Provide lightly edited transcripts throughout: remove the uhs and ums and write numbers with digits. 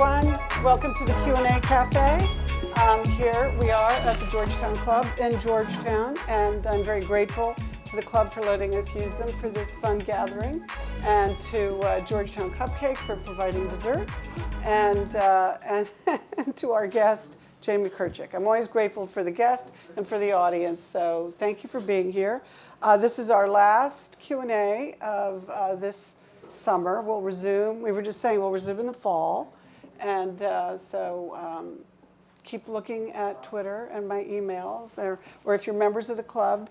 everyone. Welcome to the Q&A Cafe. Here we are at the Georgetown Club in Georgetown, and I'm very grateful to the club for letting us use them for this fun gathering, and to Georgetown Cupcake for providing dessert, and to our guest, Jamie Kirchick. I'm always grateful for the guest and for the audience, so thank you for being here. This is our last Q&A of this summer. We'll resume. We were just saying we'll resume in the fall, and so keep looking at Twitter and my emails, or if you're members of the club,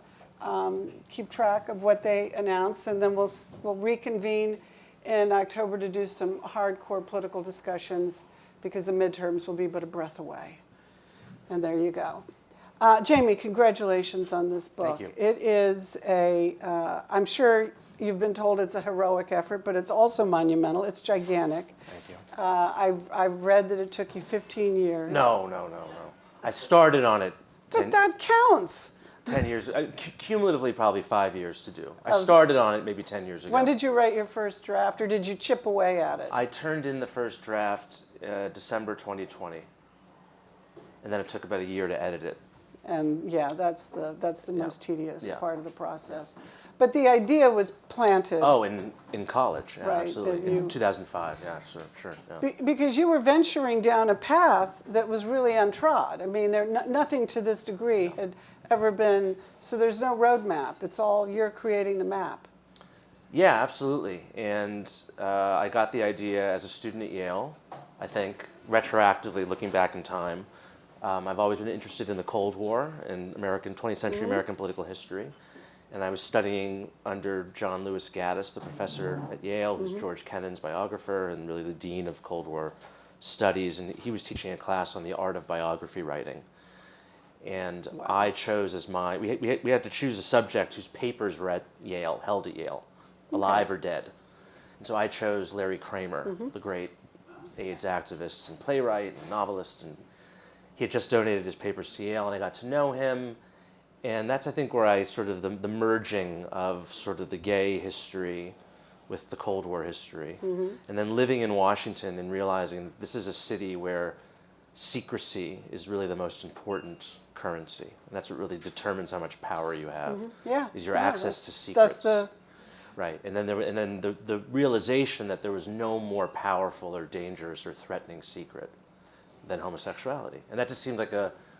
keep track of what they announce, and then we'll reconvene in October to do some hardcore political discussions, because the midterms will be but a breath away. And there you go. Jamie, congratulations on this book. Thank you. It is I'm sure you've been told it's a heroic effort, but it's also monumental. It's gigantic. Thank you. I've read that it took you 15 years. No. I started on it. But that counts. 10 years, cumulatively probably 5 years to do. I started on it maybe 10 years ago. When did you write your first draft, or did you chip away at it? I turned in the first draft December 2020. And then it took about a year to edit it. And yeah, that's the most tedious part of the process. But the idea was planted. Oh, in college, yeah, Right, absolutely. In 2005, yeah, sure. Yeah. Because you were venturing down a path that was really untrod. I mean, nothing to this degree had ever been, so there's no roadmap. It's all you're creating the map. Yeah, absolutely. And I got the idea as a student at Yale, I think, retroactively looking back in time. I've always been interested in the Cold War and 20th century American political history. And I was studying under John Lewis Gaddis, the professor at Yale, who's George Kennan's biographer and really the dean of Cold War studies. And he was teaching a class on the art of biography writing. And I chose as we had to choose a subject whose papers were at Yale, held at Yale, alive or dead. And so I chose Larry Kramer, the great AIDS activist and playwright and novelist. And he had just donated his papers to Yale, and I got to know him. And that's, I think, where I sort of, the merging of sort of the gay history with the Cold War history. And then living in Washington and realizing that this is a city where secrecy is really the most important currency. And that's what really determines how much power you have, is your access to secrets. Right, and then the realization that there was no more powerful or dangerous or threatening secret than homosexuality. And that just seemed like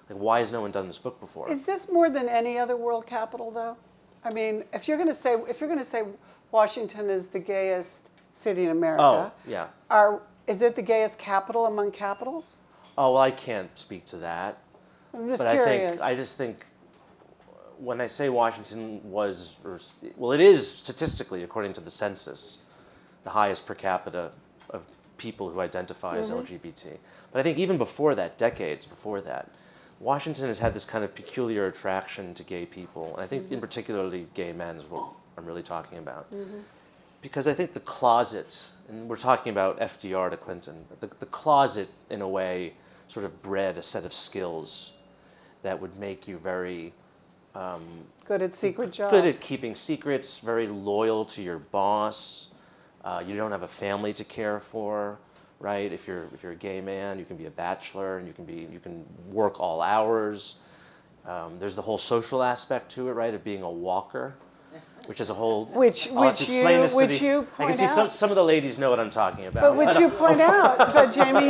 why has no one done this book before? Is this more than any other world capital, though? I mean, if you're going to say Washington is the gayest city in America, is it the gayest capital among capitals? Oh, well, I can't speak to that. I'm just curious. I just think when I say Washington it is statistically, according to the census, the highest per capita of people who identify as LGBT. But I think even before that, decades before that, Washington has had this kind of peculiar attraction to gay people. And I think in particularly gay men is what I'm really talking about. Because I think the closet, and we're talking about FDR to Clinton, the closet in a way sort of bred a set of skills that would make you very good at secret jobs. Good at keeping secrets, very loyal to your boss. You don't have a family to care for. Right, if you're a gay man, you can be a bachelor, and you can work all hours. There's the whole social aspect to it, right, of being a walker, which is a whole. Which you point out. I can see some of the ladies know what I'm talking about. But which you point out, but Jamie,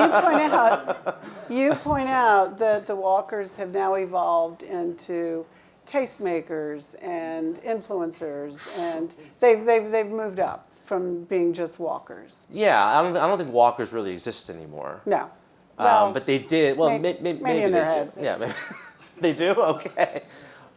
you point out that the walkers have now evolved into tastemakers and influencers, and they've moved up from being just walkers. Yeah, I don't think walkers really exist anymore. No. Well, but they did. Well, maybe in their heads. Do. Yeah, maybe. They do. Okay.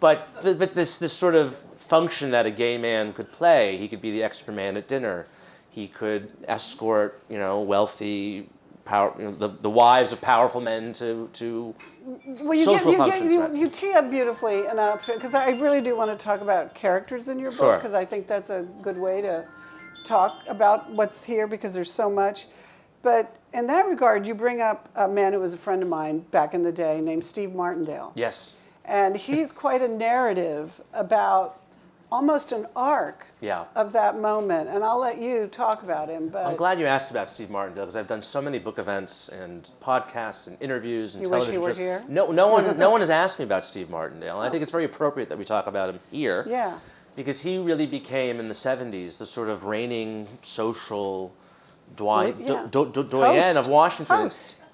But this sort of function that a gay man could play. He could be the extra man at dinner. He could escort, wealthy, the wives of powerful men to social functions. You tee up beautifully, because I really do want to talk about characters in your book, because I think that's a good way to talk about what's here, because there's so much. But in that regard, you bring up a man who was a friend of mine back in the day named Steve Martindale. Yes. And he's quite a narrative about almost an arc Yeah. of that moment. And I'll let you talk about him. But I'm glad you asked about Steve Martindale because I've done so many book events and podcasts and interviews and You wish television he were shows. here? No one has asked me about Steve Martindale, and I think it's very appropriate that we talk about him here. Yeah. Because he really became in the 70s the sort of reigning social doyen of Washington.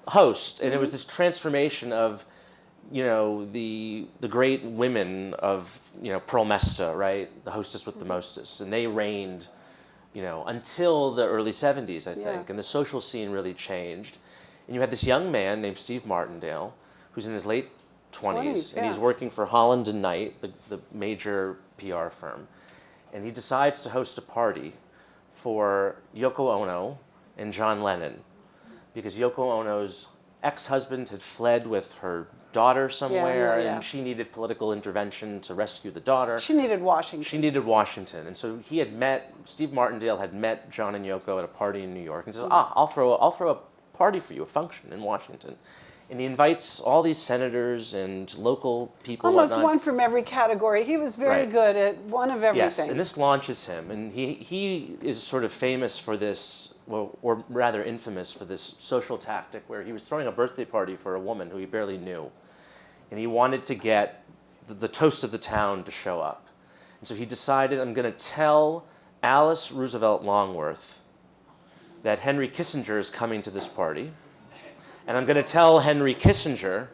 Host. And it was this transformation of, the great women of, Pearl Mesta, right? The hostess with the mostess. And they reigned, until the early 70s, I think. Yeah. And the social scene really changed. And you had this young man named Steve Martindale, who's in his late 20s, and he's working for Holland and Knight, the major PR firm. And he decides to host a party for Yoko Ono and John Lennon, because Yoko Ono's ex-husband had fled with her daughter somewhere, and she needed political intervention to rescue the daughter. She needed Washington. She needed Washington. And so Steve Martindale had met John and Yoko at a party in New York and said, I'll throw a party for you, a function in Washington. And he invites all these senators and local people. Almost one from every category. He was very good at one of everything. Yes, and this launches him. And he is sort of famous for this, or rather infamous for this social tactic where he was throwing a birthday party for a woman who he barely knew. And he wanted to get the toast of the town to show up. And so he decided, I'm going to tell Alice Roosevelt Longworth that Henry Kissinger is coming to this party. And I'm going to tell Henry Kissinger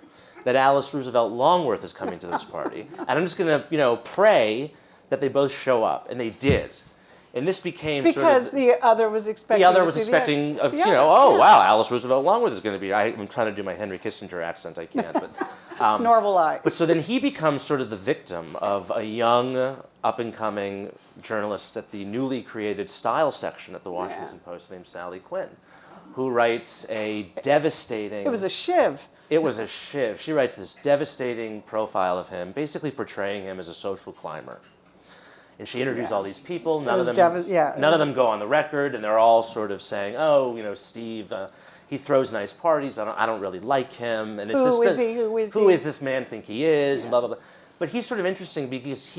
that Alice Roosevelt Longworth is coming to this party. And I'm just going to, pray that they both show up. And they did. And this became because the other was expecting. The other was expecting, wow, Alice Roosevelt Longworth is going to be. I'm trying to do my Henry Kissinger accent. I can't. But nor will I. But so then he becomes sort of the victim of a young, up-and-coming journalist at the newly created style section at the Washington Post named Sally Quinn, who writes a devastating... It was a shiv. It was a shiv. She writes this devastating profile of him, basically portraying him as a social climber. And she interviews all these people. None of them go on the record, and they're all sort of saying, Steve, he throws nice parties, but I don't really like him. And it's Who is he? Who is this man think he is? And blah, blah, blah. But he's sort of interesting because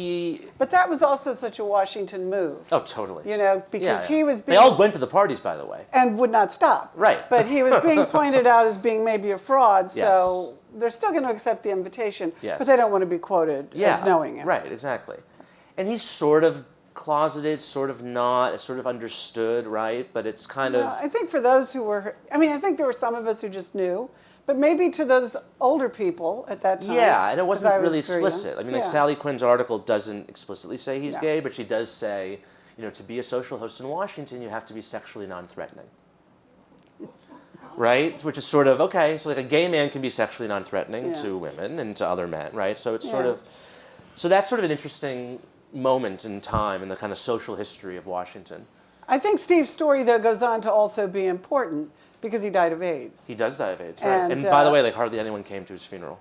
But that was also such a Washington move. Oh, totally. Because he was being... They all went to the parties, by the way. And would not stop. Right. But he was being pointed out as being maybe a fraud, so they're still going to accept the invitation. Yes. But they don't want to be quoted as knowing him. Right, exactly. And he's sort of closeted, sort of not, it's sort of understood, right? But it's kind of... I think for those who were... I think there were some of us who just knew. But maybe to those older people at that time. Yeah, and it wasn't really explicit. Like Sally Quinn's article doesn't explicitly say he's gay, but she does say, to be a social host in Washington, you have to be sexually non-threatening. Right? Which is sort of, okay, so like a gay man can be sexually non-threatening to women and to other men, right? So it's sort of, so that's sort of an interesting moment in time in the kind of social history of Washington. I think Steve's story, though, goes on to also be important because he died of AIDS. He does die of AIDS, right? And by the way, hardly anyone came to his funeral.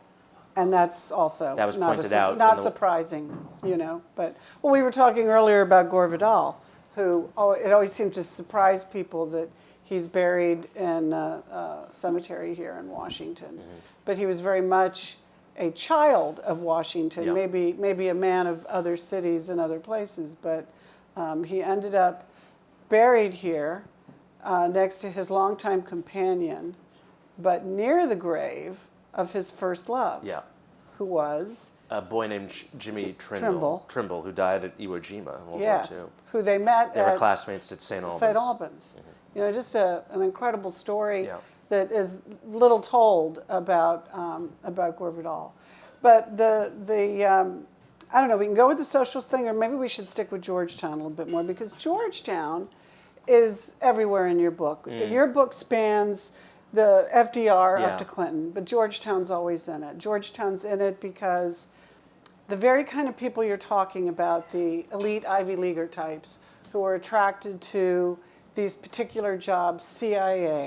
And that's also that was pointed out. Not surprising, But we were talking earlier about Gore Vidal, who it always seemed to surprise people that he's buried in a cemetery here in Washington. Mm-hmm. But he was very much a child of Washington, maybe a man of other cities and other places, but he ended up buried here next to his longtime companion, but near the grave of his first love, who was a boy named Jimmy Trimble, who died at Iwo Jima in World War II. Who they met They were classmates at St. Albans. St. Albans. Mm-hmm. Just an incredible story that is little told about Gore Vidal. But I don't know, we can go with the social thing, or maybe we should stick with Georgetown a little bit more, because Georgetown is everywhere in your book. Your book spans the FDR up to Clinton, but Georgetown's always in it. Georgetown's in it because the very kind of people you're talking about, the elite Ivy Leaguer types who are attracted to these particular jobs, CIA,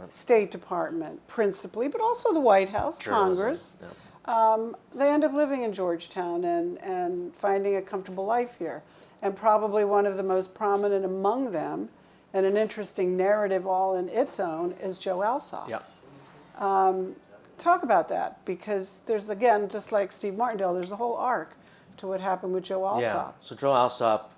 State Department, principally, but also the White House, Congress. They end up living in Georgetown and finding a comfortable life here. And probably one of the most prominent among them, and an interesting narrative all in its own, is Joe Alsop. Talk about that, because there's, again, just like Steve Martindale, there's a whole arc to what happened with Joe Alsop. Yeah. So Joe Alsop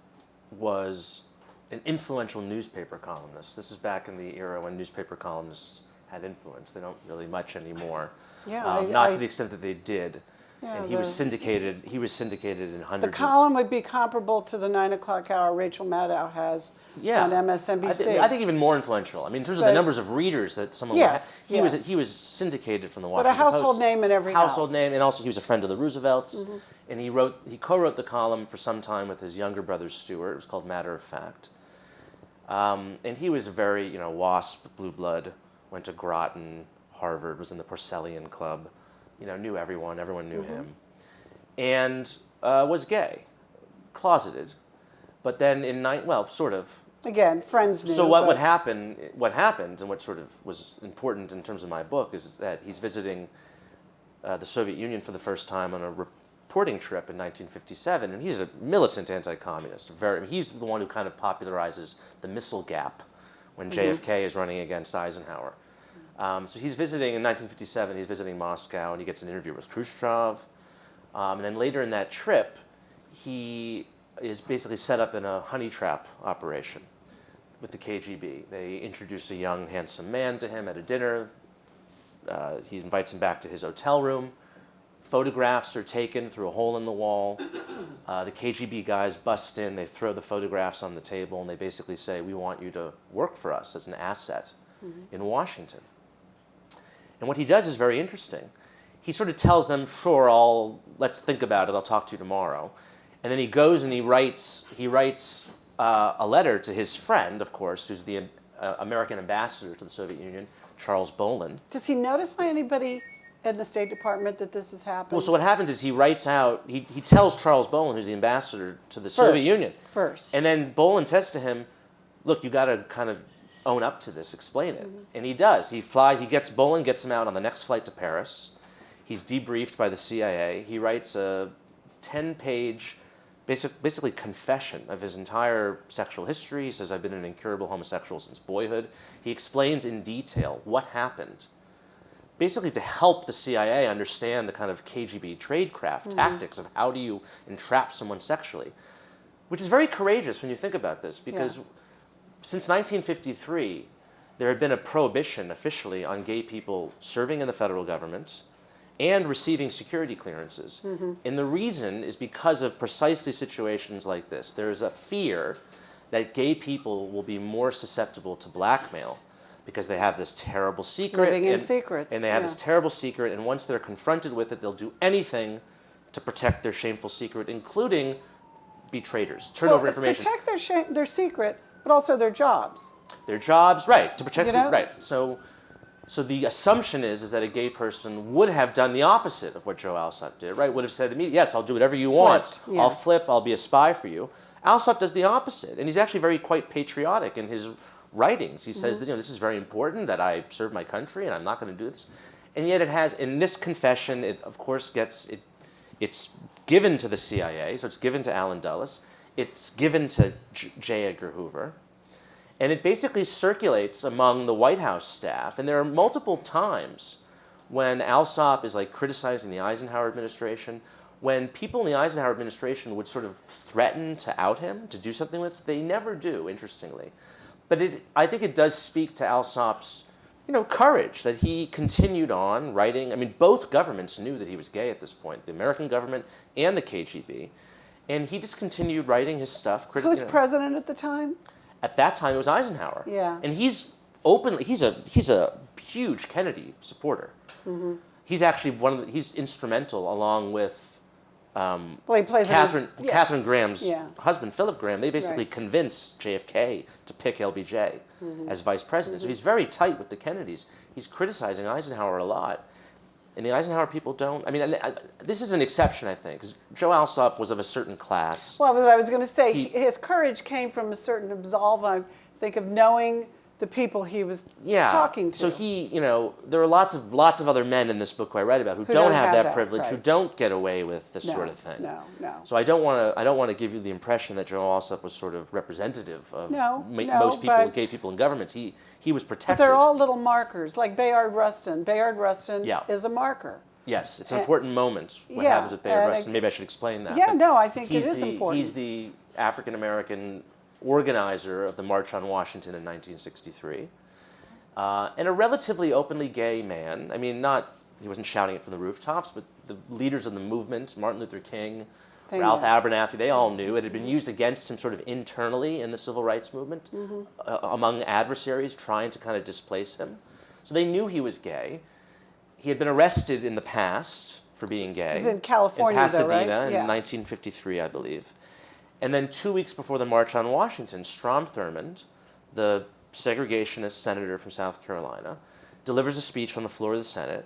was an influential newspaper columnist. This is back in the era when newspaper columnists had influence. They don't really much anymore. Yeah, not to the extent that they did. Yeah, and he was syndicated. He was syndicated in hundreds. The column would be comparable to the 9 o'clock hour Rachel Maddow has on MSNBC. I think even more influential. I mean, in terms of the numbers of readers that someone he was syndicated from the Washington Post. But a household Post. name in every household house. name, and also he was a friend of the Roosevelts. And he co-wrote the column for some time with his younger brother Stuart. It was called Matter of Fact. And he was a very WASP, blue blood. Went to Groton, Harvard, was in the Porcellian Club. Knew everyone. Everyone knew him, and was gay, closeted. But then sort of. Again, friends knew. So what happened, and what sort of was important in terms of my book is that he's visiting the Soviet Union for the first time on a reporting trip in 1957, and he's a militant anti-communist. He's the one who kind of popularizes the missile gap when JFK is running against Eisenhower. So he's visiting in 1957. He's visiting Moscow, and he gets an interview with Khrushchev. And then later in that trip, he is basically set up in a honey trap operation with the KGB. They introduce a young, handsome man to him at a dinner. He invites him back to his hotel room. Photographs are taken through a hole in the wall. The KGB guys bust in. They throw the photographs on the table, and they basically say, "We want you to work for us as an asset in Washington." And what he does is very interesting. He sort of tells them, "Sure, let's think about it. I'll talk to you tomorrow." And then he goes and he writes a letter to his friend, of course, who's the American ambassador to the Soviet Union, Charles Bolin. Does he notify anybody in the State Department that this has happened? Well, so what happens is he writes out, he tells Charles Bolin, who's the ambassador to the Soviet Union. First. And then Bolin says to him, "Look, you got to kind of own up to this, explain it." And he does. Bolin gets him out on the next flight to Paris. He's debriefed by the CIA. He writes a 10-page, basically confession of his entire sexual history. He says, "I've been an incurable homosexual since boyhood." He explains in detail what happened, basically to help the CIA understand the kind of KGB tradecraft tactics of how do you entrap someone sexually, which is very courageous when you think about this, because since 1953, there had been a prohibition officially on gay people serving in the federal government and receiving security clearances. And the reason is because of precisely situations like this. There is a fear that gay people will be more susceptible to blackmail because they have this terrible secret. Living in secrets. And they have this terrible secret, and once they're confronted with it, they'll do anything to protect their shameful secret, including be traitors, turn over information. Protect their secret, but also their jobs. Their jobs, right, to protect them, right. So the assumption is that a gay person would have done the opposite of what Joe Alsop did, right? Would have said to me, "Yes, I'll do whatever you want. I'll flip, I'll be a spy for you." Alsop does the opposite, and he's actually quite patriotic in his writings. He says that, this is very important that I serve my country, and I'm not going to do this. And yet in this confession, it of course it's given to the CIA, so it's given to Allen Dulles, it's given to J. Edgar Hoover, and it basically circulates among the White House staff. And there are multiple times when Alsop is criticizing the Eisenhower administration, when people in the Eisenhower administration would sort of threaten to out him, to do something with this. They never do, interestingly. But I think it does speak to Alsop's courage that he continued on writing. I mean, both governments knew that he was gay at this point, the American government and the KGB. And he just continued writing his stuff. Who was president at the time? At that time, it was Eisenhower. Yeah. And he's a huge Kennedy supporter. He's actually he's instrumental, along with he plays Katharine Graham's husband, Philip Graham. They basically convinced JFK to pick LBJ as vice president. So he's very tight with the Kennedys. He's criticizing Eisenhower a lot. And the Eisenhower people don't. I mean, this is an exception, I think, because Joe Alsop was of a certain class. Well, what I was going to say, his courage came from a certain resolve, I think, of knowing the people he was talking to. So there are lots of other men in this book who I write about who don't have that privilege, who don't get away with this sort of thing. No. So I don't want to give you the impression that Joe Alsop was sort of representative of most people, gay people in government. He was protected. But they're all little markers, like Bayard Rustin. Bayard Rustin is a marker. Yes, it's an important moment. What yeah, happens with Bayard and Rustin? Maybe I should explain that. Yeah, But no, I think it he's is important. He's the African American organizer of the March on Washington in 1963, and a relatively openly gay man. I mean, he wasn't shouting it from the rooftops, but the leaders of the movement, Martin Luther King, Ralph Abernathy, they all knew. It had been used against him sort of internally in the civil rights movement, among adversaries trying to kind of displace him. So they knew he was gay. He had been arrested in the past for being gay. It was in California, in Pasadena, though, right? in 1953, I believe. And then 2 weeks before the March on Washington, Strom Thurmond, the segregationist senator from South Carolina, delivers a speech on the floor of the Senate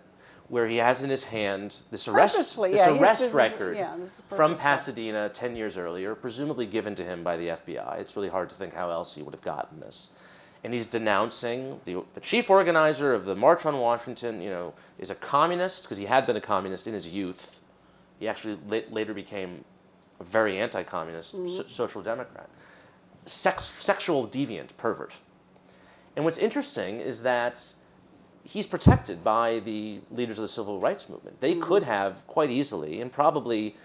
where he has in his hand this arrest record from Pasadena 10 years earlier, presumably given to him by the FBI. It's really hard to think how else he would have gotten this. And he's denouncing the chief organizer of the March on Washington, is a communist, because he had been a communist in his youth. He actually later became a very anti-communist social democrat. Sexual deviant pervert. And what's interesting is that he's protected by the leaders of the civil rights movement. They could have quite easily, and probably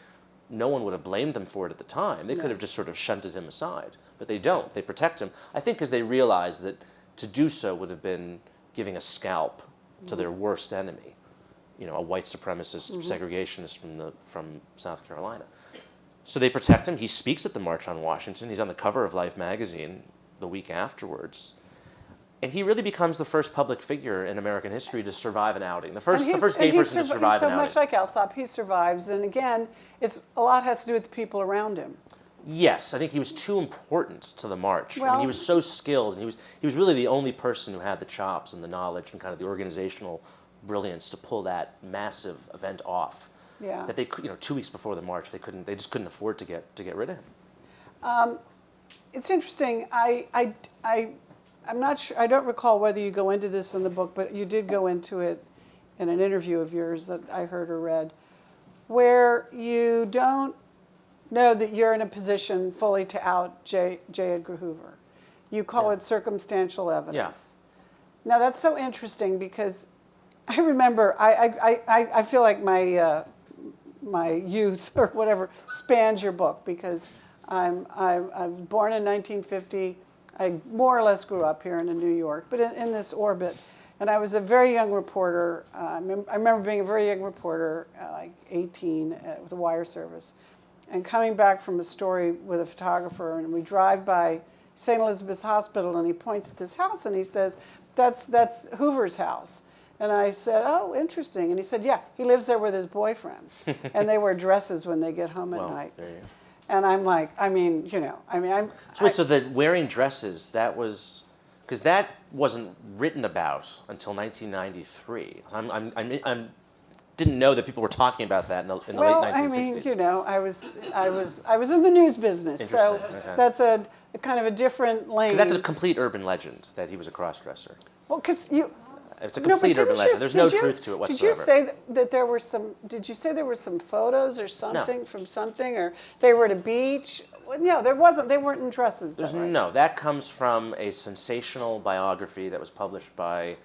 no one would have blamed them for it at the time. They could have just sort of shunted him aside. But they don't. They protect him. I think because they realize that to do so would have been giving a scalp to their worst enemy, a white supremacist segregationist from South Carolina. So they protect him. He speaks at the March on Washington. He's on the cover of Life magazine the week afterwards. And he really becomes the first public figure in American history to survive an outing. The first gay person to survive an outing. He's so much like Alsop. He survives. And again, a lot has to do with the people around him. Yes, I think he was too important to the march. I mean, he was so skilled, and he was really the only person who had the chops and the knowledge and kind of the organizational brilliance to pull that massive event off. Yeah. That they could, 2 weeks before the march, they just couldn't afford to get rid of him. It's interesting. I'm not sure. I don't recall whether you go into this in the book, but you did go into it in an interview of yours that I heard or read, where you don't know that you're in a position fully to out J. Edgar Hoover. You call it circumstantial evidence. Yeah. Now that's so interesting because I remember I feel like my youth or whatever spans your book because I'm born in 1950. I more or less grew up here in New York, but in this orbit. And I was a very young reporter. I remember being a very young reporter, like 18, with the wire service. And coming back from a story with a photographer, and we drive by St. Elizabeth's Hospital, and he points at this house, and he says, that's Hoover's house. And I said, oh, interesting. And he said, yeah, he lives there with his boyfriend. And they wear dresses when they get home at night. There you go. And I'm like, So the wearing dresses, that was, because that wasn't written about until 1993. I didn't know that people were talking about that in the late 1960s. Well, I was in the news business, so that's a kind of a different lane. That's a complete urban legend that he was a cross-dresser. Well, because it's a complete urban legend. There's no truth to it whatsoever. Did you say that there were some? Did you say there were some photos or something from something, or they were at a beach? No, there wasn't. They weren't in dresses. No, that comes from a sensational biography that was published by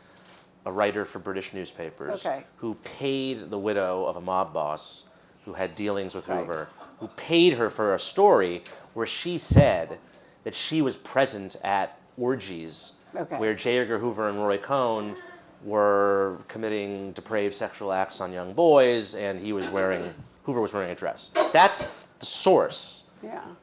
a writer for British newspapers who paid the widow of a mob boss who had dealings with Hoover, who paid her for a story where she said that she was present at orgies where J. Edgar Hoover and Roy Cohn were committing depraved sexual acts on young boys, and Hoover was wearing a dress. That's the source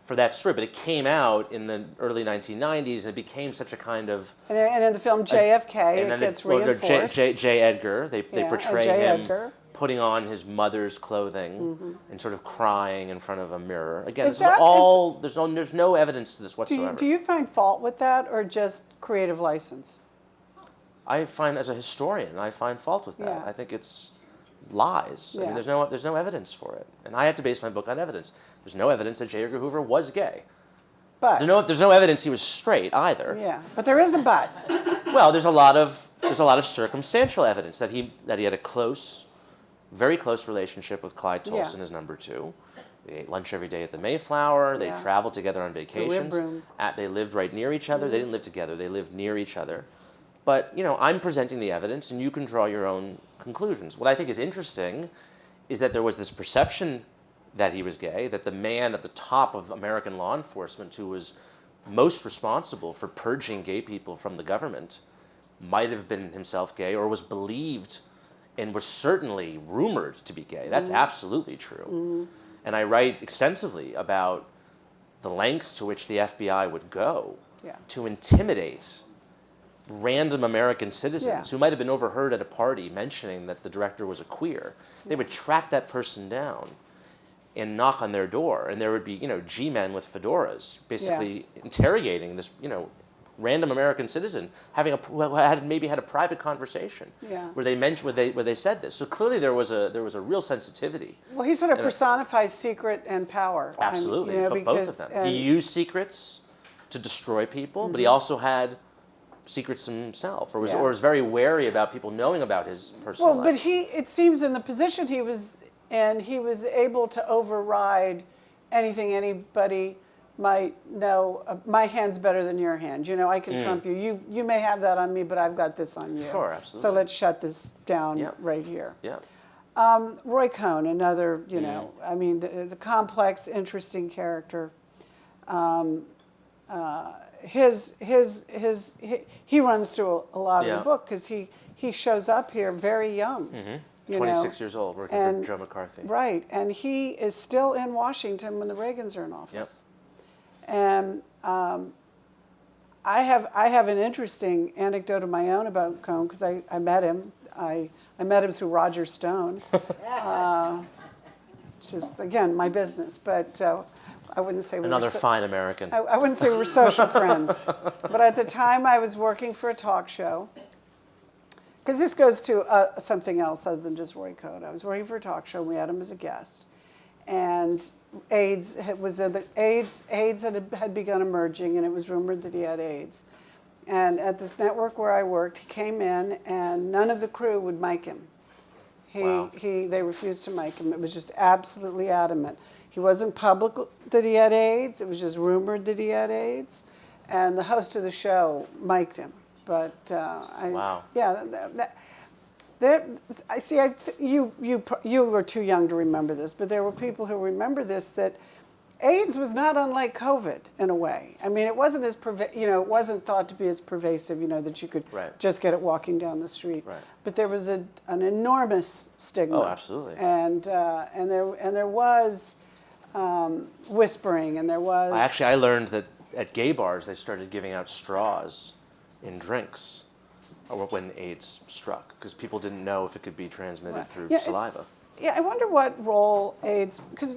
for that story, but it came out in the early 1990s, and it became such a kind of... And in the film JFK, it gets reinforced. J. Edgar, they portray him putting on his mother's clothing and sort of crying in front of a mirror. Again, there's no evidence to this whatsoever. Do you find fault with that, or just creative license? I find, as a historian, I find fault with that. Yeah. I think it's lies. I mean, there's no evidence for it, and I had to base my book on evidence. There's no evidence that J. Edgar Hoover was gay. But there's no evidence he was straight either. Yeah, but there is a but. Well, there's a lot of circumstantial evidence that he had a very close relationship with Clyde Tolson, his number two. They ate lunch every day at the Mayflower. They traveled together on vacations. They lived right near each other. They didn't live together. They lived near each other. But, I'm presenting the evidence, and you can draw your own conclusions. What I think is interesting is that there was this perception that he was gay, that the man at the top of American law enforcement who was most responsible for purging gay people from the government might have been himself gay or was believed and was certainly rumored to be gay. That's absolutely true. And I write extensively about the lengths to which the FBI would go to intimidate random American citizens who might have been overheard at a party mentioning that the director was a queer. They would track that person down and knock on their door, and there would be, G-men with fedoras basically interrogating this, random American citizen who had maybe had a private conversation where they mentioned where they said this. So clearly there was a real sensitivity. Well, he sort of personifies secret and power. Absolutely, both of them. He used secrets to destroy people, but he also had secrets himself, or was very wary about people knowing about his personal life. But it seems in the position he was in, he was able to override anything anybody might know. My hand's better than your hand. I can trump you. You may have that on me, but I've got this on you. Sure, absolutely. So let's shut this down right here. Yeah. Roy Cohn, another, the complex, interesting character. He runs through a lot of the book because he shows up here very young. 26 years old, working for Joe McCarthy. Right, and he is still in Washington when the Reagans are in office. And I have an interesting anecdote of my own about Cohn because I met him. I met him through Roger Stone, which is, again, my business, but I wouldn't say another fine American. I wouldn't say we were social friends, but at the time I was working for a talk show. Because this goes to something else other than just Roy Cohn. I was working for a talk show, and we had him as a guest. And AIDS had begun emerging, and it was rumored that he had AIDS. And at this network where I worked, he came in, and none of the crew would mic him. They refused to mic him. It was just absolutely adamant. He wasn't public that he had AIDS. It was just rumored that he had AIDS. And the host of the show mic'd him. But you were too young to remember this, but there were people who remember this, that AIDS was not unlike COVID in a way. I mean, it wasn't as it wasn't thought to be as pervasive, that you could just get it walking down the street. Right. But there was an enormous stigma. Oh, absolutely. And there was whispering, and there was. I learned that at gay bars they started giving out straws in drinks when AIDS struck, because people didn't know if it could be transmitted through saliva. I wonder what role AIDS, because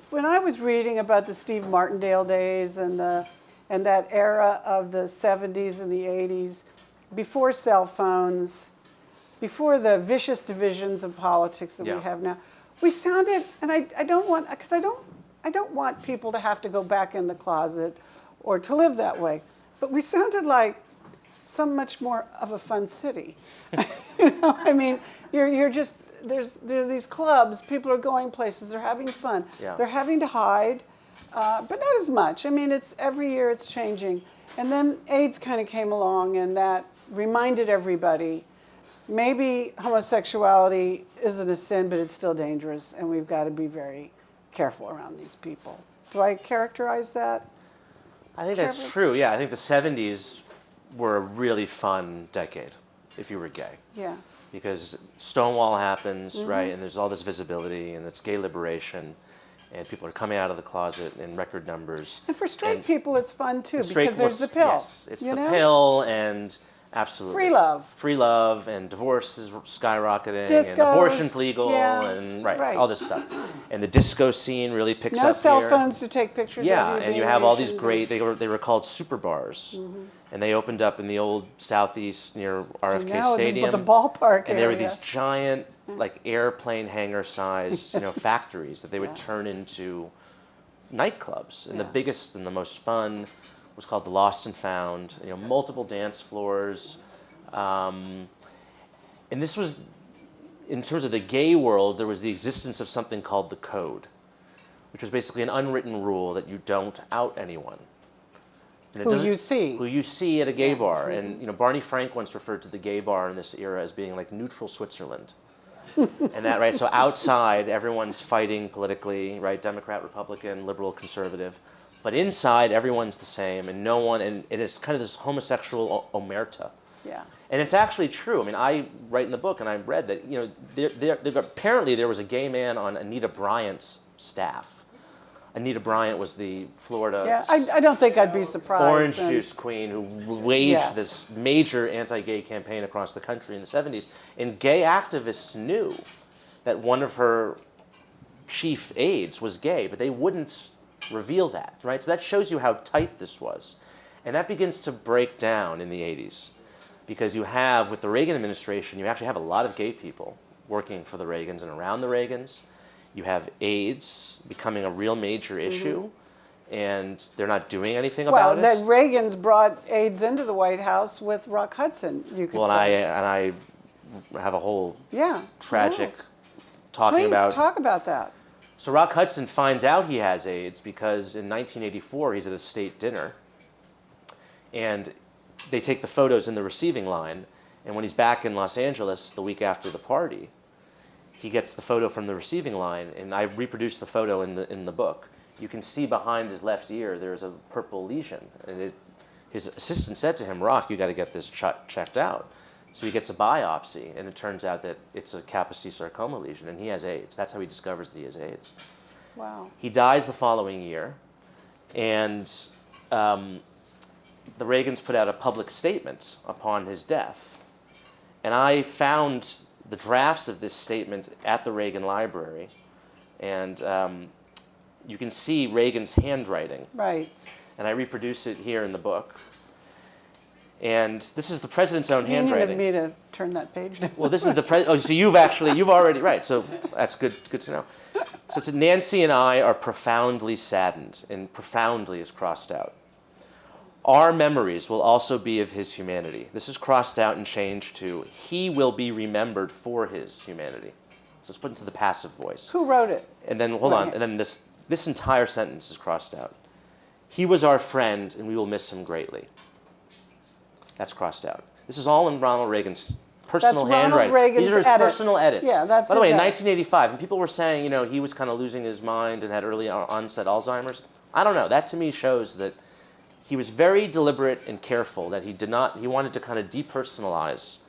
when I was reading about the Steve Martindale days and that era of the 70s and the 80s, before cell phones, before the vicious divisions of politics that we have now, we sounded, and I don't want people to have to go back in the closet or to live that way. But we sounded like so much more of a fun city. I mean, you're just, there are these clubs, people are going places, they're having fun. Yeah. They're having to hide, but not as much. I mean, every year it's changing. And then AIDS kind of came along, and that reminded everybody, maybe homosexuality isn't a sin, but it's still dangerous, and we've got to be very careful around these people. Do I characterize that? I think that's true, yeah. I think the 70s were a really fun decade if you were gay. Yeah. Because Stonewall happens, right, and there's all this visibility, and it's gay liberation, and people are coming out of the closet in record numbers. And for straight people, it's fun too, because there's the pill. Yes, it's the pill, and absolutely. Free love, and divorce is skyrocketing, Discos, and abortion's legal, and all this stuff. And the disco scene really picks up here. No cell phones to take pictures of you. Yeah, and you have all these great, they were called super bars. And they opened up in the old Southeast near RFK Stadium. The ballpark and there were these giant, like airplane hangar-sized, factories that they would turn into nightclubs. And the biggest and the most fun was called the Lost and Found. Multiple dance floors. And this was, in terms of the gay world, there was the existence of something called the Code, which was basically an unwritten rule that you don't out anyone. And it Who doesn't- you see. Who you see at a gay bar. And Barney Frank once referred to the gay bar in this era as being like neutral Switzerland. And that, right? So outside, everyone's fighting politically, right? Democrat, Republican, liberal, conservative. But inside, everyone's the same, and no one, and it's kind of this homosexual omerta. Yeah. And it's actually true. I mean, I write in the book, and I read that, apparently there was a gay man on Anita Bryant's staff. Anita Bryant was the Florida Yeah, I don't think I'd be surprised. orange since- juice queen who waged Yes. this major anti-gay campaign across the country in the 70s. And gay activists knew that one of her chief aides was gay, but they wouldn't reveal that, right? So that shows you how tight this was. And that begins to break down in the 80s. Because you have, with the Reagan administration, you actually have a lot of gay people working for the Reagans and around the Reagans. You have AIDS becoming a real major issue, and they're not doing anything about it. Well, that Reagan's brought AIDS into the White House with Rock Hudson, you could Well, say. and I have a whole Yeah. tragic yeah. talking Please about. talk about that. So Rock Hudson finds out he has AIDS because in 1984 he's at a state dinner, and they take the photos in the receiving line, and when he's back in Los Angeles the week after the party, he gets the photo from the receiving line, and I reproduced the photo in the book. You can see behind his left ear there's a purple lesion, and his assistant said to him, "Rock, you got to get this checked out." So he gets a biopsy, and it turns out that it's a Kaposi sarcoma lesion, and he has AIDS. That's how he discovers that he has AIDS. Wow. He dies the following year, and the Reagans put out a public statement upon his death. And I found the drafts of this statement at the Reagan Library, and you can see Reagan's handwriting. Right. And I reproduce it here in the book. And this is the president's own Do you handwriting. needed me to turn that page down? Well, this is the president. Oh, so you've already, right. So that's good to know. So it's Nancy and I are profoundly saddened, and profoundly is crossed out. Our memories will also be of his humanity. This is crossed out and changed to, he will be remembered for his humanity. So it's put into the passive voice. Who wrote it? And then, hold on, and then this entire sentence is crossed out. He was our friend, and we will miss him greatly. That's crossed out. This is all in Ronald Reagan's personal Ronald handwriting. Reagan's These are his edit. personal edits. Yeah, that's By the way, his in edit. 1985, and people were saying, he was kind of losing his mind and had early onset Alzheimer's. I don't know. That to me shows that he was very deliberate and careful, that he wanted to kind of depersonalize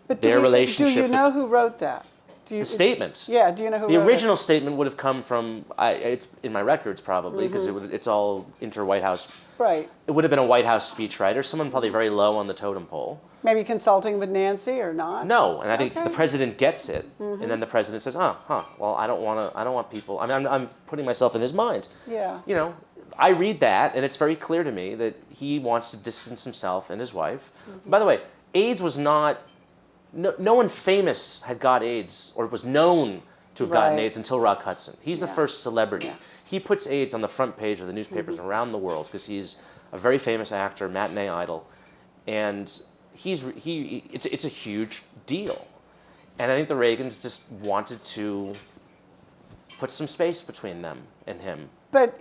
But their relationship. Do you know who wrote that? The statement. Yeah, do you know who The wrote original statement would have come from, it's in my records probably, because it's all inter-White House. it? Right. It would have been a White House speechwriter, someone probably very low on the totem pole. Maybe consulting with Nancy or not? No, and I think Okay. the president gets it, and then the president says, well, I don't want people, I mean, I'm putting myself in his mind. Yeah. I read that, and it's very clear to me that he wants to distance himself and his wife. By the way, AIDS was not, no one famous had got AIDS or was known to have gotten Right. AIDS until Rock Hudson. He's the Yeah. first celebrity. Yeah. He puts AIDS on the front page of the newspapers around the world because he's a very famous actor, matinee idol, and it's a huge deal. And I think the Reagans just wanted to put some space between them and him. But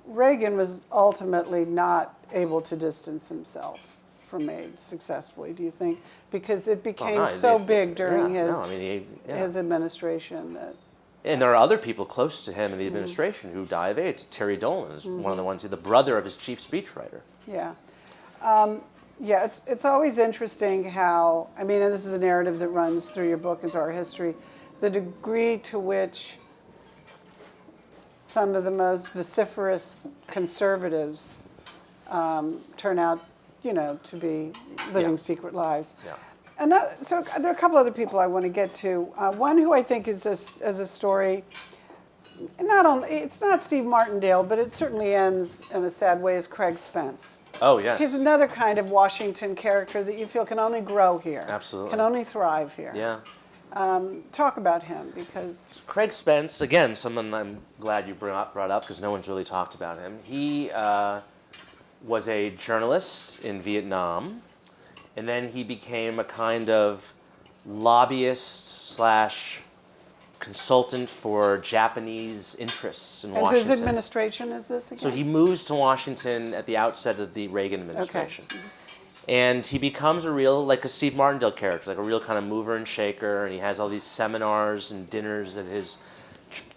Reagan was ultimately not able to distance himself from AIDS successfully, do you think? Because it became so big during his administration that... And there are other people close to him in the administration who die of AIDS. Terry Dolan is one of the ones, the brother of his chief speechwriter. Yeah. Yeah, it's always interesting how, and this is a narrative that runs through your book and through our history, the degree to which some of the most vociferous conservatives turn out, to be living secret lives. Yeah. So there are a couple other people I want to get to. One who I think is a story, it's not Steve Martindale, but it certainly ends in a sad way, is Craig Spence. Oh, yes. He's another kind of Washington character that you feel can only grow here. Absolutely. Can only thrive here. Yeah. Talk about him, because... Craig Spence, again, someone I'm glad you brought up because no one's really talked about him. He was a journalist in Vietnam, and then he became a kind of lobbyist / consultant for Japanese interests in And Washington. whose administration is this again? So he moves to Washington at the outset of the Reagan administration. Okay. And he becomes like a Steve Martindale character, like a real kind of mover and shaker, and he has all these seminars and dinners at his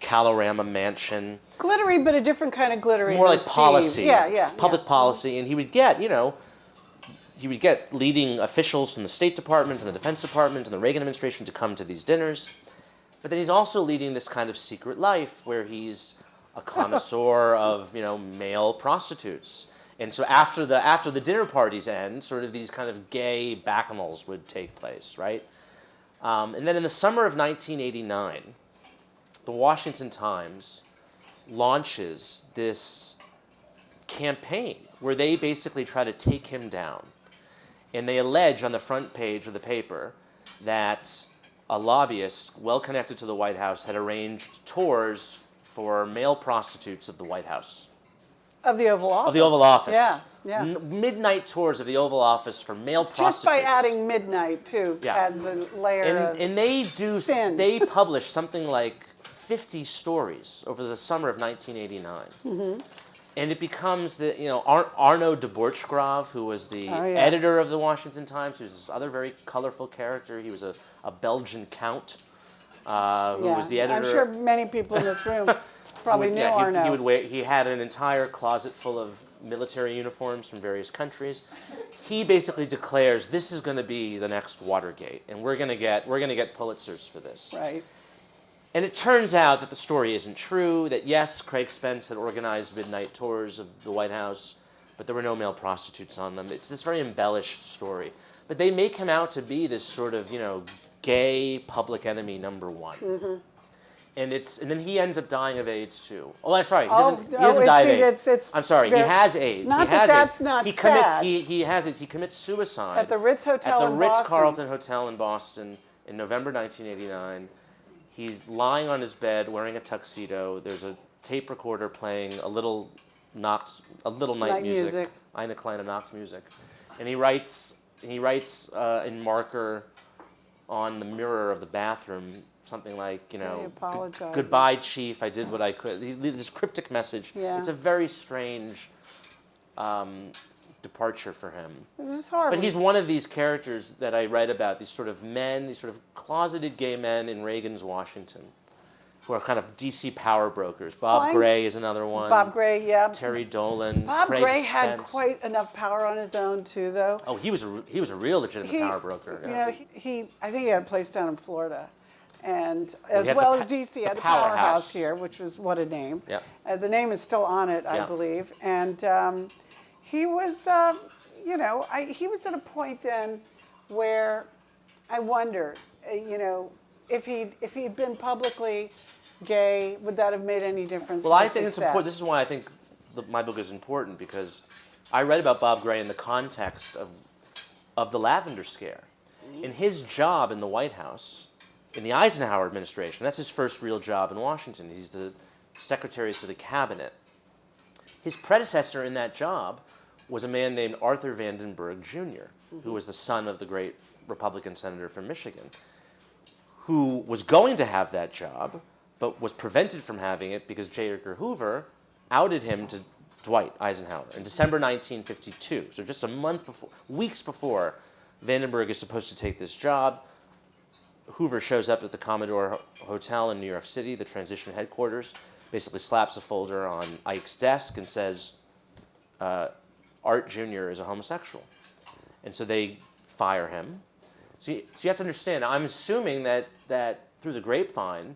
Kalorama mansion. Glittery, but a different kind of glittery. More than like Steve. policy, Yeah. public policy, and he would get, he would get leading officials from the State Department and the Defense Department and the Reagan administration to come to these dinners. But then he's also leading this kind of secret life where he's a connoisseur of, male prostitutes. And so after the dinner parties end, sort of these kind of gay bacchanals would take place, right? And then in the summer of 1989, the Washington Times launches this campaign where they basically try to take him down. And they allege on the front page of the paper that a lobbyist well connected to the White House had arranged tours for male prostitutes of the White House. Of the Oval Office. Of the Oval Office. Yeah. Midnight tours of the Oval Office for male prostitutes. Just by adding midnight, too, adds a layer of And they sin. They publish something like 50 stories over the summer of 1989. Mm-hmm. And it becomes Arno de Borchgrave, who was the editor of the Washington Times, who's this other very colorful character. He was a Belgian count who was the editor. I'm sure many people in this room probably knew Arno. He had an entire closet full of military uniforms from various countries. He basically declares this is going to be the next Watergate, and we're going to get Pulitzers for this. Right. And it turns out that the story isn't true, that yes, Craig Spence had organized midnight tours of the White House, but there were no male prostitutes on them. It's this very embellished story. But they make him out to be this sort of, gay public enemy number one. Mm-hmm. And then he ends up dying of AIDS too. Oh, I'm sorry. He doesn't die of AIDS. I'm sorry. He has AIDS. Not that's not sad. He has AIDS. He commits suicide at the Ritz Hotel in Boston. At the Ritz-Carlton Hotel in Boston in November 1989. He's lying on his bed wearing a tuxedo. There's a tape recorder playing a little night music. Eine kleine Nachtmusik. And he writes in marker on the mirror of the bathroom something like, goodbye, Chief, I did what I could. He leaves this cryptic message. Yeah. It's a very strange departure for him. It was horrible. But he's one of these characters that I write about, these sort of men, these sort of closeted gay men in Reagan's Washington, who are kind of DC power brokers. Bob Gray is another one. Bob Gray, yeah. Terry Dolan. Bob Craig Gray Spence. had quite enough power on his own too, though. Oh, he was a real legitimate power broker. Yeah. I think he had a place down in Florida, and as well as DC, had a powerhouse here, which was what a name. Yeah. The name is still on it, I believe, and he was, he was at a point then where I wonder, if he'd been publicly gay, would that have made any difference? Well, I think it's important. This is why I think my book is important, because I read about Bob Gray in the context of the Lavender Scare. In his job in the White House, in the Eisenhower administration, that's his first real job in Washington. He's the secretary to the cabinet. His predecessor in that job was a man named Arthur Vandenberg Jr., who was the son of the great Republican senator from Michigan, who was going to have that job, but was prevented from having it because J. Edgar Hoover outed him to Dwight Eisenhower in December 1952. So just weeks before Vandenberg is supposed to take this job, Hoover shows up at the Commodore Hotel in New York City, the transition headquarters, basically slaps a folder on Ike's desk and says, Art Jr. is a homosexual. And so they fire him. So you have to understand, I'm assuming that through the grapevine,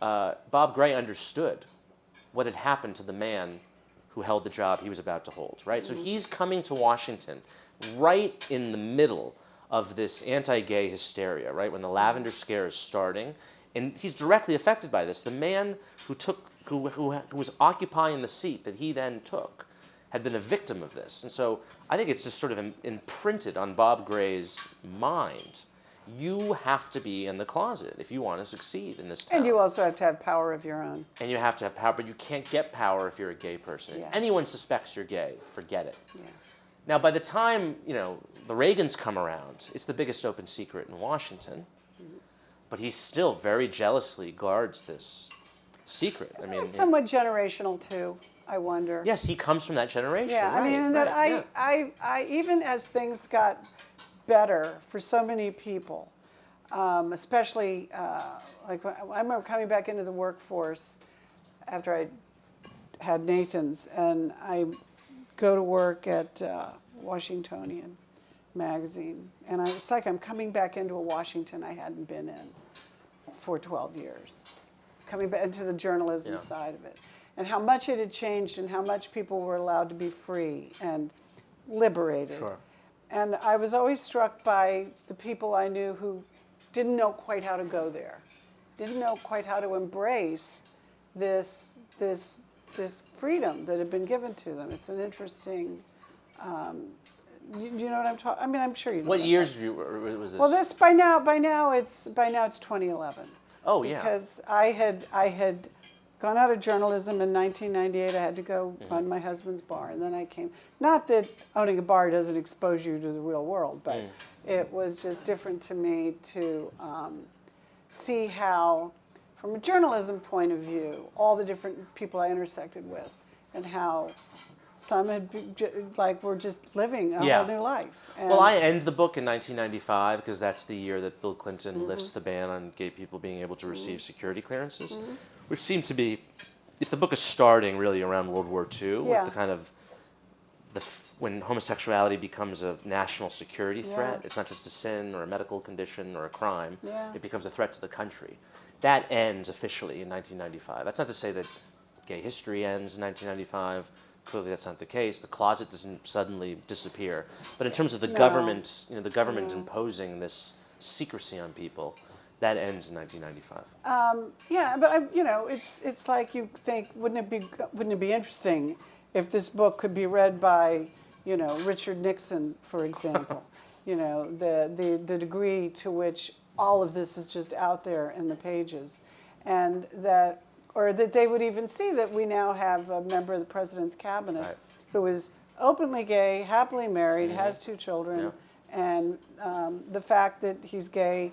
Bob Gray understood what had happened to the man who held the job he was about to hold, right? So he's coming to Washington right in the middle of this anti-gay hysteria, right? When the Lavender Scare is starting, and he's directly affected by this. The man who was occupying the seat that he then took had been a victim of this. And so I think it's just sort of imprinted on Bob Gray's mind. You have to be in the closet if you want to succeed in this town. And you also have to have power of your own. And you have to have power, but you can't get power if you're a gay person. If anyone suspects you're gay, forget it. Yeah. Now, by the time, the Reagans come around, it's the biggest open secret in Washington. but he still very jealously guards this secret. Isn't it somewhat generational too? I wonder. Yes, he comes from that generation. Yeah, right, I mean, and that yeah. I even as things got better for so many people, especially like I remember coming back into the workforce after I had Nathan's, and I go to work at Washingtonian magazine, and it's like I'm coming back into a Washington I hadn't been in for 12 years, coming back into the journalism side of it, and how much it had changed and how much people were allowed to be free and liberated. Sure. And I was always struck by the people I knew who didn't know quite how to go there, didn't know quite how to embrace this freedom that had been given to them. It's an interesting. Do you know what I'm talking? I mean, I'm sure you know. What years was this? Well, this by now it's 2011. Oh yeah. Because I had gone out of journalism in 1998. I had to go run my husband's bar, and then I came. Not that owning a bar doesn't expose you to the real world, but it was just different to me to see how, from a journalism point of view, all the different people I intersected with, and how some were just living a whole new life. And well, I end the book in 1995 because that's the year that Bill Clinton lifts the ban on gay people being able to receive security clearances, which seemed to be, if the book is starting really around World War II, with the kind of when homosexuality becomes a national security threat, it's not just a sin or a medical condition or a crime, it becomes a threat to the country. That ends officially in 1995. That's not to say that gay history ends in 1995. Clearly, that's not the case. The closet doesn't suddenly disappear. But in terms of the government, the government imposing this secrecy on people, that ends in 1995. Yeah, but it's like you think, wouldn't it be interesting if this book could be read by, Richard Nixon, for example? The degree to which all of this is just out there in the pages, and that they would even see that we now have a member of the president's cabinet who is openly gay, happily married, has 2 children, and the fact that he's gay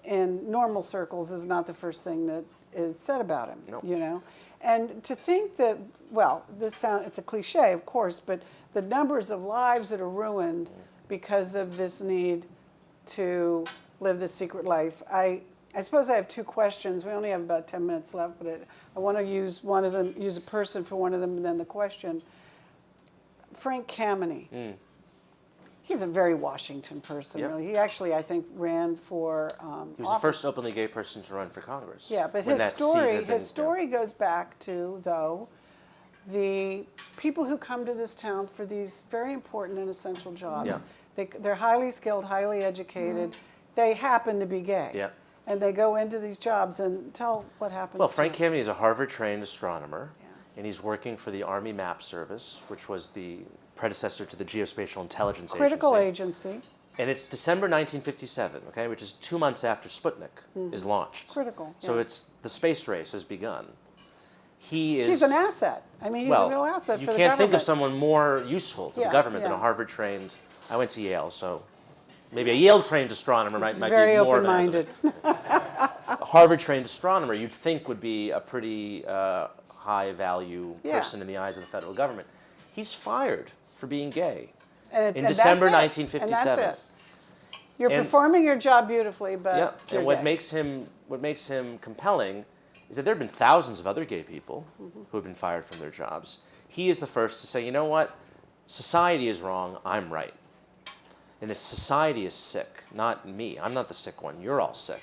in normal circles is not the first thing that is said about him. And to think that, well, it's a cliche, of course, but the numbers of lives that are ruined because of this need to live this secret life. I suppose I have 2 questions. We only have about 10 minutes left, but I want to use one of them, use a person for one of them, and then the question. Frank Kameny. He's a very Washington person, really. He actually, I think, ran for he was the first openly gay person to run for Congress. Yeah, but his story goes back to, though, the people who come to this town for these very important and essential jobs. They're highly skilled, highly educated. They happen to be gay. And they go into these jobs, and tell what happens. Well, Frank Kameny is a Harvard-trained astronomer, and he's working for the Army Map Service, which was the predecessor to the Geospatial Intelligence Critical agency. And it's December 1957, which is 2 months after Sputnik is launched. Critical. So it's the space race has begun. He's an asset. I mean, he's a real asset for the government. You can't think of someone more usul to the government than a Harvard-trained. I went to Yale, so maybe a Yale-trained astronomer might be more very open-minded. A Harvard-trained astronomer, you'd think would be a pretty high-value person in the eyes of the federal government. He's fired for being gay in December 1957. And that's it. You're performing your job beautifully, but you're and what gay. makes him compelling is that there have been thousands of other gay people who have been fired from their jobs. He is the first to say, you know what? Society is wrong. I'm right. And that society is sick, not me. I'm not the sick one. You're all sick.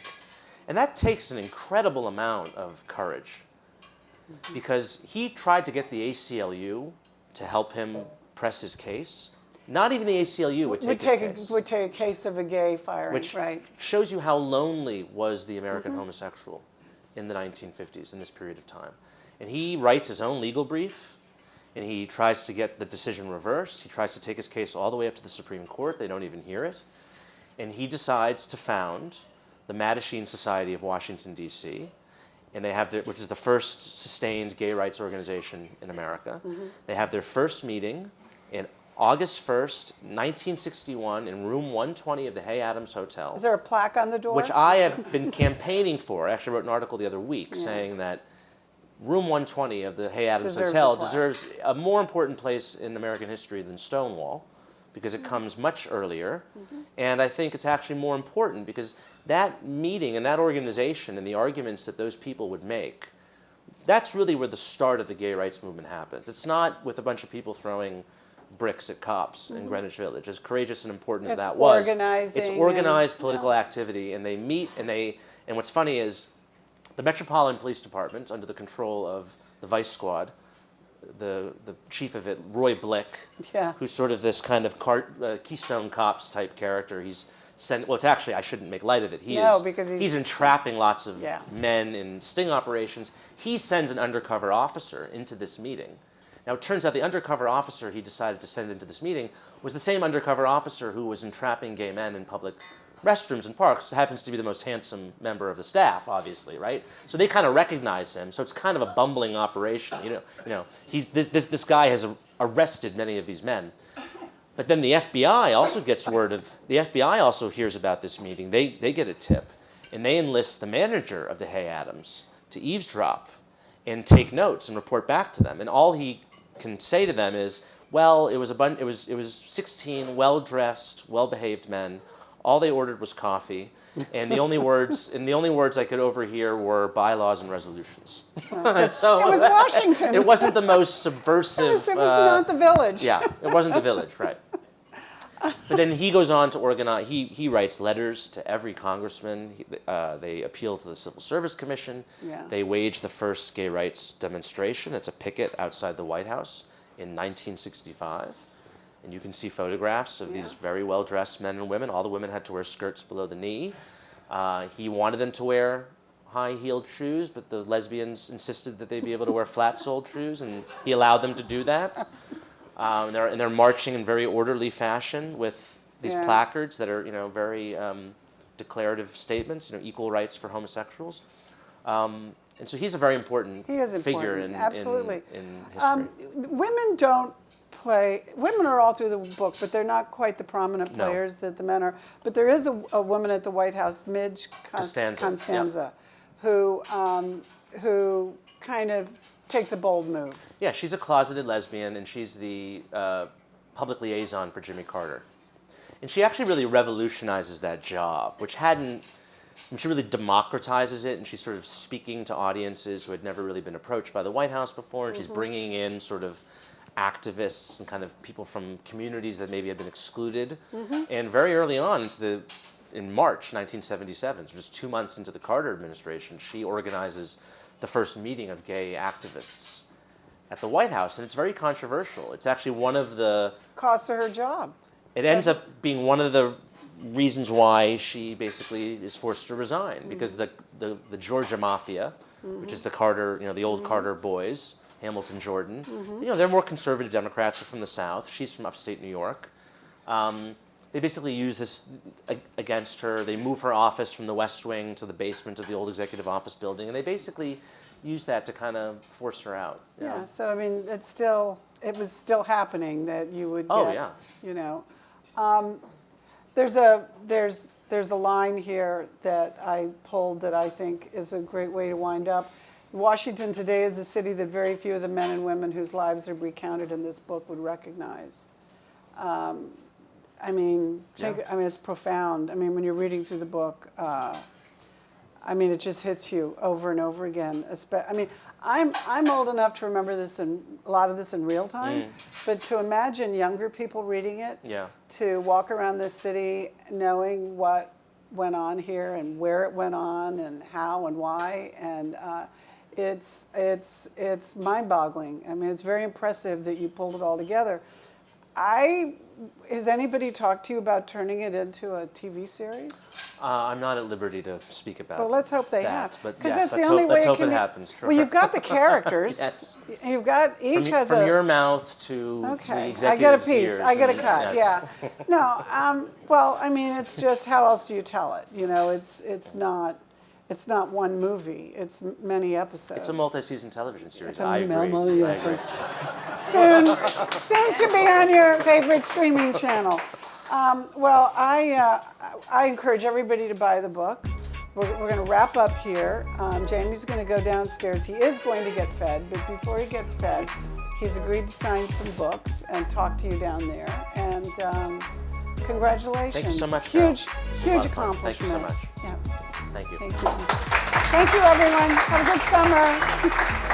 And that takes an incredible amount of courage, because he tried to get the ACLU to help him press his case. Not even the ACLU would take his case. Would take a case of a gay firing, which shows you how lonely was the American homosexual in the 1950s, in this period of time. And he writes his own legal brief, and he tries to get the decision reversed. He tries to take his case all the way up to the Supreme Court. They don't even hear it. And he decides to found the Mattachine Society of Washington, D.C., and they have which is the first sustained gay rights organization in America. They have their first meeting in August 1st, 1961, in room 120 of the Hay Adams Hotel. Is there a plaque on the door? Which I have been campaigning for. I actually wrote an article the other week saying that room 120 of the Hay Adams Hotel deserves a more important place in American history than Stonewall, because it comes much earlier. And I think it's actually more important because that meeting and that organization and the arguments that those people would make, that's really where the start of the gay rights movement happened. It's not with a bunch of people throwing bricks at cops in Greenwich Village, as courageous and important as that was. It's organized political activity, and they meet, and what's funny is the Metropolitan Police Department, under the control of the Vice Squad, the chief of it, Roy Blick, who's sort of this kind of Keystone Cops type character. He's well, it's actually, I shouldn't make light of it. He's entrapping lots of men in sting operations. He sends an undercover officer into this meeting. Now, it turns out the undercover officer he decided to send into this meeting was the same undercover officer who was entrapping gay men in public restrooms and parks. Happens to be the most handsome member of the staff, obviously, right? So they kind of recognize him. So it's kind of a bumbling operation. This guy has arrested many of these men. But then the FBI also gets word of, the FBI also hears about this meeting. They get a tip, and they enlist the manager of the Hay Adams to eavesdrop and take notes and report back to them. And all he can say to them is, well, it was 16 well-dressed, well-behaved men. All they ordered was coffee, and the only words I could overhear were bylaws and resolutions. So it was Washington. It wasn't the most subversive. It was not the Village. Yeah, it wasn't the Village, right? But then he goes on to organize. He writes letters to every congressman. They appeal to the Civil Service Commission. They wage the first gay rights demonstration. It's a picket outside the White House in 1965. And you can see photographs of these very well-dressed men and women. All the women had to wear skirts below the knee. He wanted them to wear high-heeled shoes, but the lesbians insisted that they be able to wear flat-soled shoes, and he allowed them to do that. And they're marching in very orderly fashion with these placards that are, very declarative statements, equal rights for homosexuals. And so he's a very important figure in history. Women are all through the book, but they're not quite the prominent players that the men are. But there is a woman at the White House, Midge Costanza, who kind of takes a bold move. Yeah, she's a closeted lesbian, and she's the public liaison for Jimmy Carter. And she actually really revolutionizes that job, and she really democratizes it, and she's sort of speaking to audiences who had never really been approached by the White House before, and she's bringing in sort of activists and kind of people from communities that maybe had been excluded. And very early on, in March 1977, so just 2 months into the Carter administration, she organizes the first meeting of gay activists at the White House, and it's very controversial. It's actually one of the... Costs her job. It ends up being one of the reasons why she basically is forced to resign, because the Georgia Mafia, which is the Carter, the old Carter boys, Hamilton, Jordan, they're more conservative Democrats. They're from the South. She's from upstate New York. They basically use this against her. They move her office from the West Wing to the basement of the old executive office building, and they basically use that to kind of force her out. So I mean, it was still happening that you would get, there's a line here that I pulled that I think is a great way to wind up. Washington today is a city that very few of the men and women whose lives are recounted in this book would recognize. It's profound. I mean, when you're reading through the book, it just hits you over and over again. I'm old enough to remember a lot of this in real time, but to imagine younger people reading it, to walk around this city knowing what went on here and where it went on and how and why, and it's mind-boggling. I mean, it's very impressive that you pulled it all together. Has anybody talked to you about turning it into a TV series? I'm not at liberty to speak about. Well, let's hope they have, because that's the only way it can happen. Sure. Well, you've got the characters. Yes. You've got from your mouth to the executive's I get a piece. ears. I get a cut. Yes. Yeah. No. Well, it's just how else do you tell it? It's not. it's not one movie, it's many episodes. It's a multi-season television series. It's a I agree. yes. I agree. Soon to be on your favorite streaming channel. Well, I encourage everybody to buy the book. We're going to wrap up here. Jamie's going to go downstairs. He is going to get fed, but before he gets fed, he's agreed to sign some books and talk to you down there. And congratulations. Thank you so much. Huge, This was a huge lot of fun. accomplishment. Thank you so much. Yeah. Thank you. Thank you. Thank you, everyone. Have a good summer.